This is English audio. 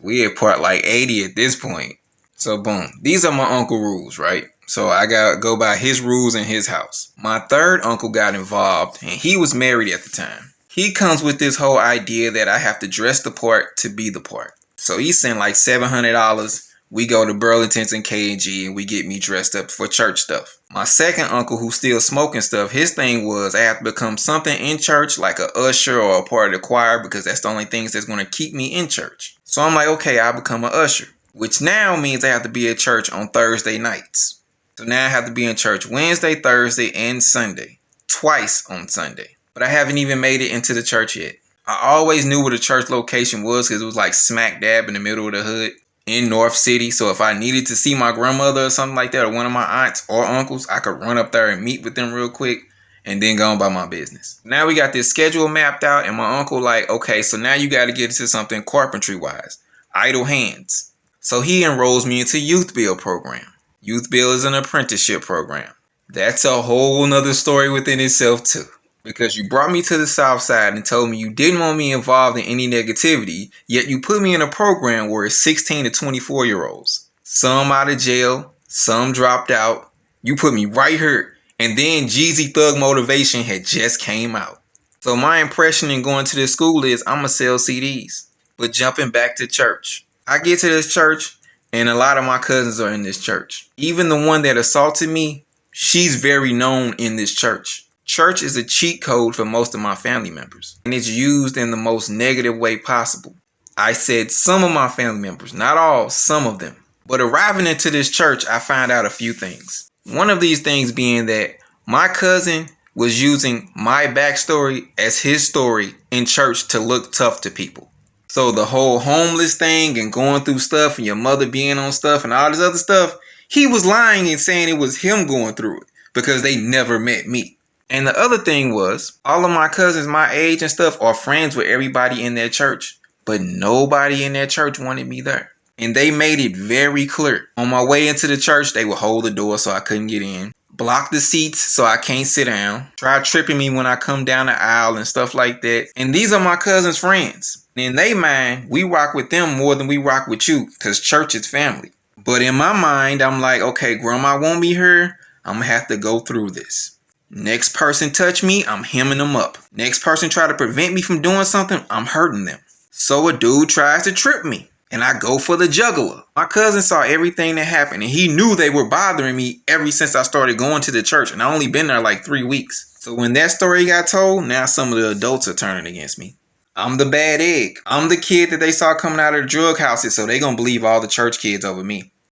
We at part like 80 at this point. So boom, these are my uncle rules, right? So I gotta go by his rules in his house. My third uncle got involved and he was married at the time. He comes with this whole idea that I have to dress the part to be the part. So he sent like $700. We go to Burlington's and K&G and we get me dressed up for church stuff. My second uncle, who's still smoking stuff, his thing was I have to become something in church, like a usher or a part of the choir, because that's the only things that's going to keep me in church. So I'm like, okay, I'll become an usher, which now means I have to be at church on Thursday nights. So now I have to be in church Wednesday, Thursday, and Sunday. Twice on Sunday. But I haven't even made it into the church yet. I always knew where the church location was because it was like smack dab in the middle of the hood in North City. So if I needed to see my grandmother or something like that, or one of my aunts or uncles, I could run up there and meet with them real quick and then go on about my business. Now we got this schedule mapped out and my uncle like, okay, so now you got to get into something carpentry wise. Idle hands. So he enrolls me into Youth Build program. Youth Build is an apprenticeship program. That's a whole nother story within itself too. Because you brought me to the South Side and told me you didn't want me involved in any negativity, yet you put me in a program where it's 16 to 24-year-olds. Some out of jail, some dropped out. You put me right here. And then Jeezy Thug Motivation had just came out. So my impression in going to this school is I'm going to sell CDs. But jumping back to church. I get to this church and a lot of my cousins are in this church. Even the one that assaulted me, she's very known in this church. Church is a cheat code for most of my family members, and it's used in the most negative way possible. I said some of my family members, not all, some of them. But arriving into this church, I found out a few things. One of these things being that my cousin was using my backstory as his story in church to look tough to people. So the whole homeless thing and going through stuff and your mother being on stuff and all this other stuff, he was lying and saying it was him going through it because they never met me. And the other thing was, all of my cousins my age and stuff are friends with everybody in their church, but nobody in their church wanted me there. And they made it very clear. On my way into the church, they would hold the door so I couldn't get in, block the seats so I can't sit down, try tripping me when I come down the aisle and stuff like that. And these are my cousins' friends. In their mind, we rock with them more than we rock with you because church is family. But in my mind, I'm like, okay, grandma won't be here. I'm going to have to go through this. Next person touch me, I'm hemming them up. Next person try to prevent me from doing something, I'm hurting them. So a dude tries to trip me, and I go for the jugular. My cousin saw everything that happened, and he knew they were bothering me ever since I started going to the church, and I only been there like 3 weeks. So when that story got told, now some of the adults are turning against me. I'm the bad egg. I'm the kid that they saw coming out of the drug houses, so they gonna believe all the church kids over me.